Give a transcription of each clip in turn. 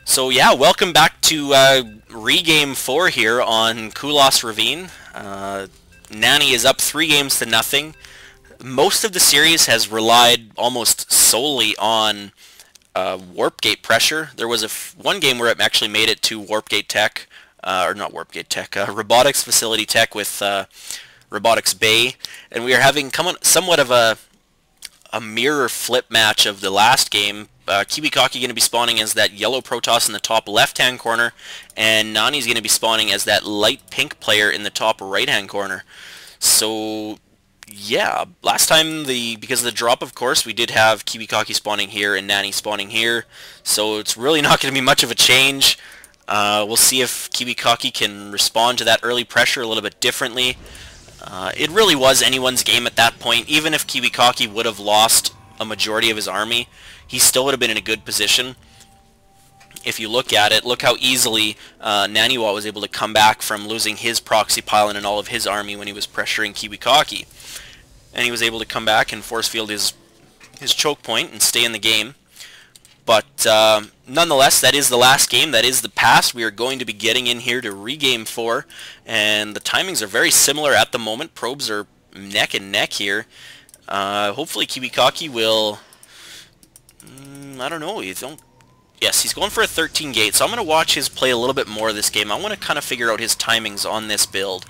So yeah, welcome back to regame 4 here on KOTH Ravine. Nani is up 3 games to nothing. Most of the series has relied almost solely on warp gate pressure. There was one game where it actually made it to warp gate tech, or not warp gate tech, robotics facility tech with robotics bay, and we are having somewhat of a mirror flip match of the last game. Kiwikaki going to be spawning as that yellow Protoss in the top left-hand corner, and Nani's going to be spawning as that light pink player in the top right-hand corner. So, yeah, last time, because of the drop, of course, we did have Kiwikaki spawning here and Nani spawning here, so it's really not going to be much of a change. We'll see if Kiwikaki can respond to that early pressure a little bit differently. It really was anyone's game at that point. Even if Kiwikaki would have lost a majority of his army, he still would have been in a good position. If you look at it, look how easily Naniwa was able to come back from losing his proxy pylon and all of his army when he was pressuring Kiwikaki. And he was able to come back and force field his choke point and stay in the game. But nonetheless, that is the last game. That is the past. We are going to be getting in here to regame 4. And the timings are very similar at the moment. Probes are neck and neck here. Hopefully Kiwikaki will... I don't know. Yes, he's going for a 13 gate. So I'm going to watch his play a little bit more this game. I want to kind of figure out his timings on this build.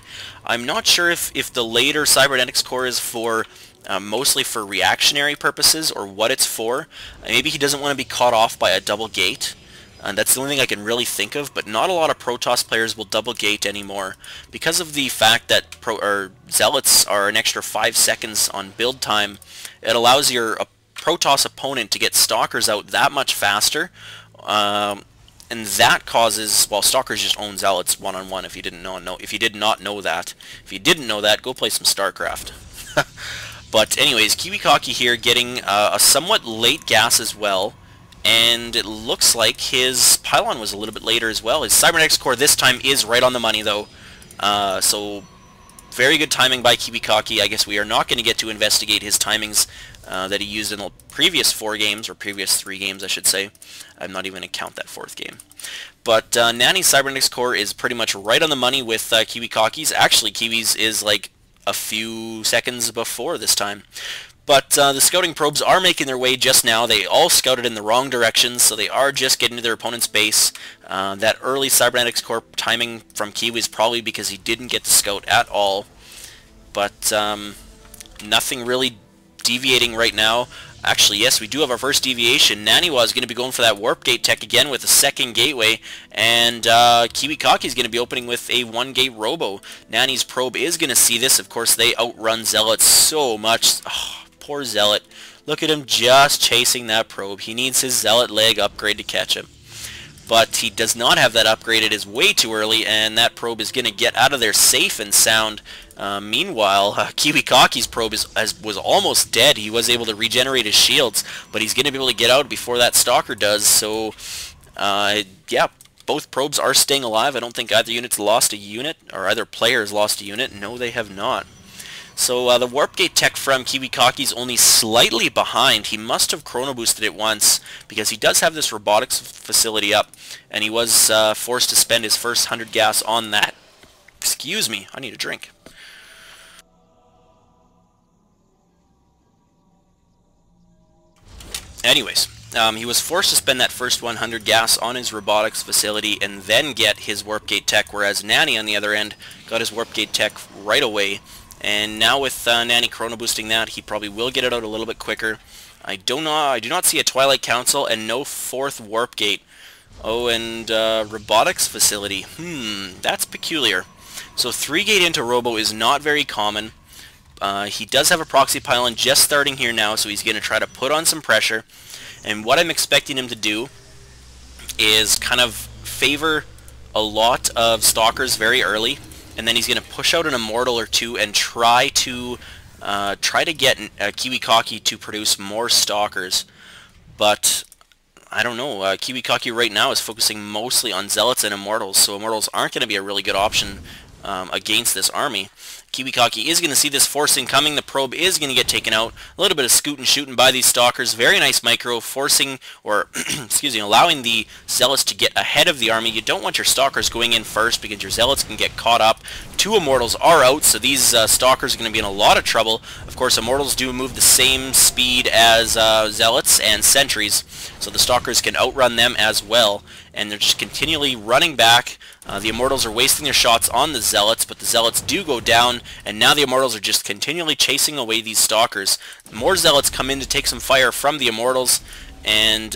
I'm not sure if the later cybernetics core is for... mostly for reactionary purposes or what it's for. Maybe he doesn't want to be caught off by a double gate. And that's the only thing I can really think of, but not a lot of Protoss players will double gate anymore. Because of the fact that Zealots are an extra 5 seconds on build time, it allows your Protoss opponent to get Stalkers out that much faster. And that causes, well, Stalkers just own Zealots one-on-one if you did not know that. If you didn't know that, go play some StarCraft. But anyways, Kiwikaki here getting a somewhat late gas as well, and it looks like his pylon was a little bit later as well. His cybernetics core this time is right on the money though, so very good timing by Kiwikaki. I guess we are not going to get to investigate his timings that he used in the previous 4 games, or previous 3 games I should say. I'm not even going to count that 4th game. But Nani's cybernetics core is pretty much right on the money with Kiwikaki's. Actually, Kiwi's is like a few seconds before this time. But the scouting probes are making their way just now. They all scouted in the wrong directions, so they are just getting to their opponent's base. That early cybernetics core timing from Kiwi is probably because he didn't get to scout at all. But nothing really deviating right now. Actually, yes, we do have our first deviation. Naniwa is going to be going for that warp gate tech again with a second gateway, and Kiwikaki is going to be opening with a 1-gate robo. Nani's probe is going to see this. Of course, they outrun Zealots so much. Oh, poor Zealot. Look at him just chasing that probe. He needs his Zealot leg upgrade to catch him. But he does not have that upgrade. It is way too early, and that probe is going to get out of there safe and sound. Meanwhile, Kiwikaki's probe was almost dead. He was able to regenerate his shields, but he's going to be able to get out before that Stalker does. So, yeah, both probes are staying alive. I don't think either unit's lost a unit, or either player's lost a unit. No, they have not. So the warp gate tech from Kiwikaki's only slightly behind. He must have chrono boosted it once because he does have this robotics facility up, and he was forced to spend his first 100 gas on that. Excuse me, I need a drink. Anyways, he was forced to spend that first 100 gas on his robotics facility and then get his warp gate tech, whereas Nani on the other end got his warp gate tech right away. And now with Nani chrono boosting that, he probably will get it out a little bit quicker. I do not see a Twilight Council and no 4th warp gate. Oh, and robotics facility. That's peculiar. So 3-gate into robo is not very common. He does have a proxy pylon just starting here now, so he's going to try to put on some pressure. And what I'm expecting him to do is kind of favor a lot of Stalkers very early, and then he's going to push out an Immortal or 2 and try to get Kiwikaki to produce more Stalkers. But I don't know. Kiwikaki right now is focusing mostly on Zealots and Immortals, so Immortals aren't going to be a really good option against this army. Kiwikaki is going to see this forcing coming. The probe is going to get taken out. A little bit of scooting shooting by these stalkers. Very nice micro, forcing, or excuse me, allowing the zealots to get ahead of the army. You don't want your stalkers going in first because your zealots can get caught up. 2 immortals are out, so these stalkers are going to be in a lot of trouble. Of course, immortals do move the same speed as zealots and sentries, so the stalkers can outrun them as well. And they're just continually running back. The immortals are wasting their shots on the zealots, but the zealots do go down, and now the immortals are just continually chasing away these stalkers. More zealots come in to take some fire from the immortals, and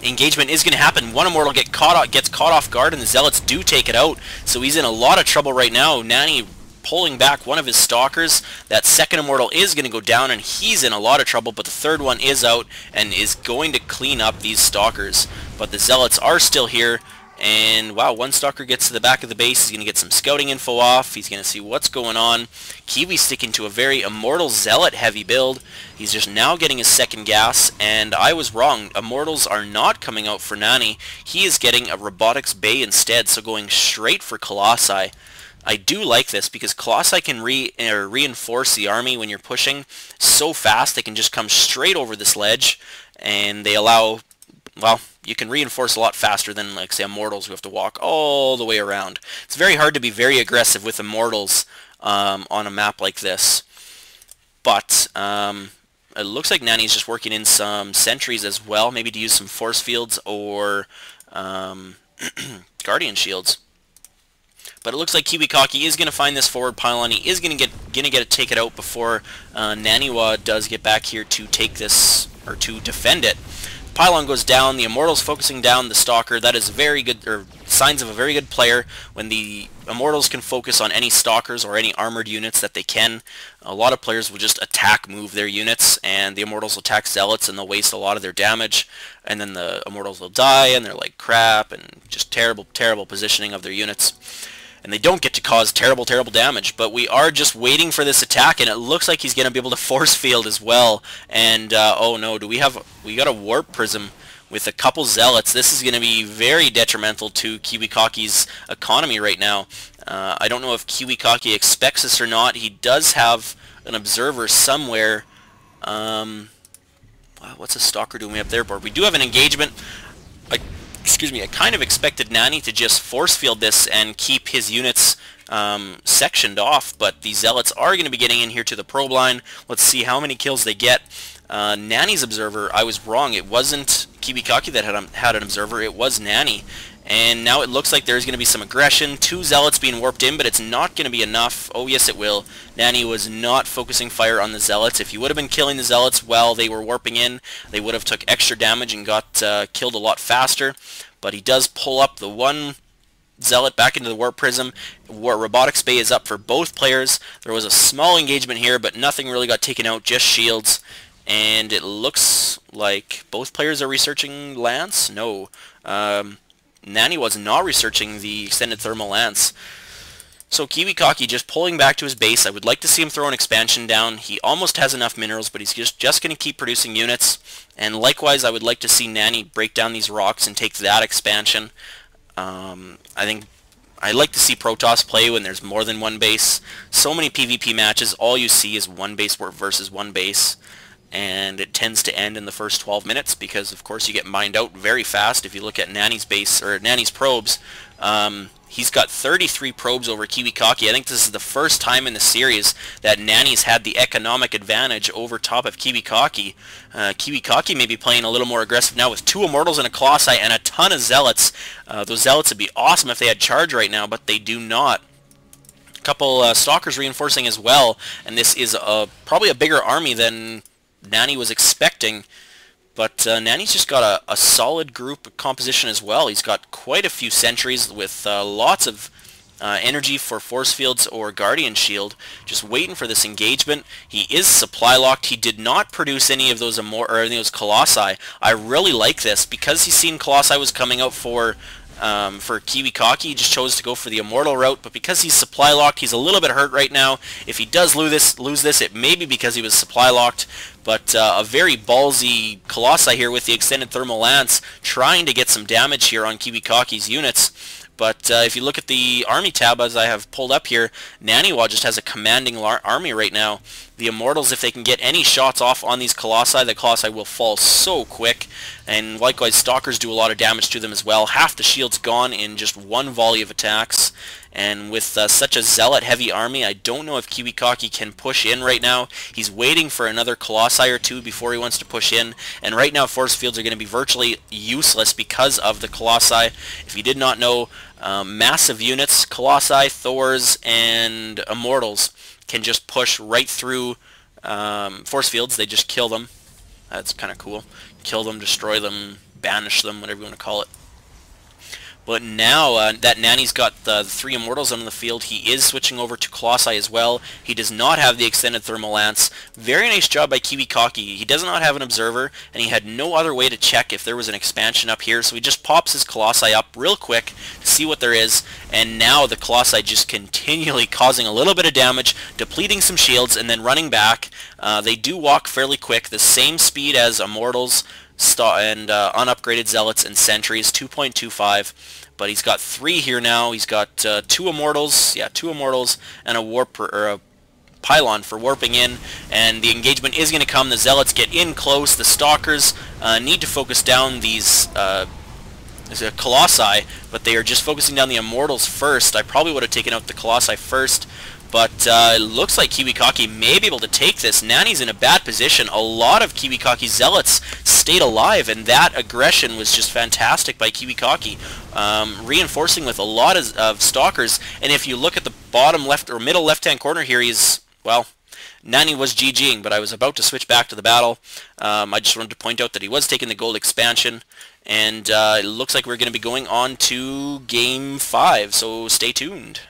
engagement is going to happen. One immortal gets caught off guard, and the zealots do take it out, so he's in a lot of trouble right now. Nani pulling back one of his stalkers. That second immortal is going to go down, and he's in a lot of trouble, but the third one is out and is going to clean up these stalkers. But the zealots are still here, and wow, one stalker gets to the back of the base. He's going to get some scouting info off. He's going to see what's going on. Kiwi sticking to a very immortal zealot heavy build. He's just now getting his second gas, and I was wrong. Immortals are not coming out for Nani. He is getting a robotics bay instead, so going straight for Colossi. I do like this because Colossi can reinforce the army when you're pushing so fast. They can just come straight over this ledge, and they allow, well, you can reinforce a lot faster than, like, say, Immortals who have to walk all the way around. It's very hard to be very aggressive with Immortals on a map like this. But it looks like Nani's just working in some sentries as well, maybe to use some force fields or guardian shields. But it looks like Kiwikaki is going to find this forward pylon. He is going to take it out before Naniwa does get back here to take this, or to defend it. Pylon goes down. The Immortals focusing down the Stalker. That is very good, or signs of a very good player when the Immortals can focus on any Stalkers or any armored units that they can. A lot of players will just attack move their units, and the Immortals will attack Zealots, and they'll waste a lot of their damage, and then the Immortals will die, and they're like crap, and just terrible, terrible positioning of their units. And they don't get to cause terrible, terrible damage. But we are just waiting for this attack, and it looks like he's going to be able to force field as well. And oh no, we got a warp prism with a couple zealots. This is going to be very detrimental to Kiwikaki's economy right now. I don't know if Kiwikaki expects this or not. He does have an observer somewhere. What's a stalker doing up there, board? We do have an engagement. Excuse me, I kind of expected Nani to just force field this and keep his units sectioned off, but the Zealots are going to be getting in here to the probe line. Let's see how many kills they get. Nani's observer, I was wrong. It wasn't Kiwikaki that had an observer, it was Nani. And now it looks like there's going to be some aggression. 2 Zealots being warped in, but it's not going to be enough. Oh yes, it will. Nani was not focusing fire on the Zealots. If he would have been killing the Zealots while they were warping in, they would have took extra damage and got killed a lot faster. But he does pull up the one Zealot back into the Warp Prism. Robotics Bay is up for both players. There was a small engagement here, but nothing really got taken out, just shields. And it looks like both players are researching Lance? No. Nani was not researching the extended thermal lance. So Kiwikaki just pulling back to his base. I would like to see him throw an expansion down. He almost has enough minerals, but he's just going to keep producing units. And likewise, I would like to see Nani break down these rocks and take that expansion. I think I'd like to see Protoss play when there's more than one base. So many PvP matches, all you see is one base versus one base. And it tends to end in the first 12 minutes because, of course, you get mined out very fast. If you look at Nani's base, or Nani's probes, he's got 33 probes over Kiwikaki. I think this is the first time in the series that Nani's had the economic advantage over top of Kiwikaki. Kiwikaki may be playing a little more aggressive now with 2 Immortals and a Colossi and a ton of Zealots. Those Zealots would be awesome if they had charge right now, but they do not. A couple Stalkers reinforcing as well, and this is probably a bigger army than Nani was expecting, but Nani's just got a solid group composition as well. He's got quite a few sentries with lots of energy for force fields or guardian shield, just waiting for this engagement. He is supply locked. He did not produce any of those Colossi. I really like this because he's seen Colossi was coming out for Kiwikaki. He just chose to go for the Immortal route, but because he's supply locked, he's a little bit hurt right now. If he does lose this, it may be because he was supply locked, But a very ballsy Colossi here with the extended thermal lance, trying to get some damage here on Kiwikaki's units. But if you look at the army tab, as I have pulled up here, Naniwa just has a commanding army right now. The Immortals, if they can get any shots off on these Colossi, the Colossi will fall so quick. And likewise, Stalkers do a lot of damage to them as well. Half the shield's gone in just one volley of attacks. And with such a zealot-heavy army, I don't know if Kiwikaki can push in right now. He's waiting for another Colossi or two before he wants to push in. And right now, force fields are going to be virtually useless because of the Colossi. If you did not know, massive units, Colossi, Thors, and Immortals can just push right through force fields. They just kill them. That's kind of cool. Kill them, destroy them, banish them, whatever you want to call it. But now that Nani's got the 3 Immortals on the field, he is switching over to Colossi as well. He does not have the extended thermal lance. Very nice job by Kiwikaki. He does not have an observer, and he had no other way to check if there was an expansion up here, so he just pops his Colossi up real quick to see what there is, and now the Colossi just continually causing a little bit of damage, depleting some shields, and then running back. They do walk fairly quick, the same speed as Immortals and unupgraded Zealots and Sentries, 2.25. But he's got 3 here now. He's got 2 Immortals, and a Pylon for warping in, and the engagement is going to come. The Zealots get in close. The Stalkers need to focus down these Colossi, but they are just focusing down the Immortals first. I probably would have taken out the Colossi first, but it looks like Kiwikaki may be able to take this. Nani's in a bad position. A lot of Kiwikaki's Zealots stayed alive, and that aggression was just fantastic by Kiwikaki, reinforcing with a lot of Stalkers. And if you look at the bottom left or middle left-hand corner here, he's, well, Nani was GGing, but I was about to switch back to the battle. I just wanted to point out that he was taking the gold expansion, and it looks like we're going to be going on to Game 5, so stay tuned.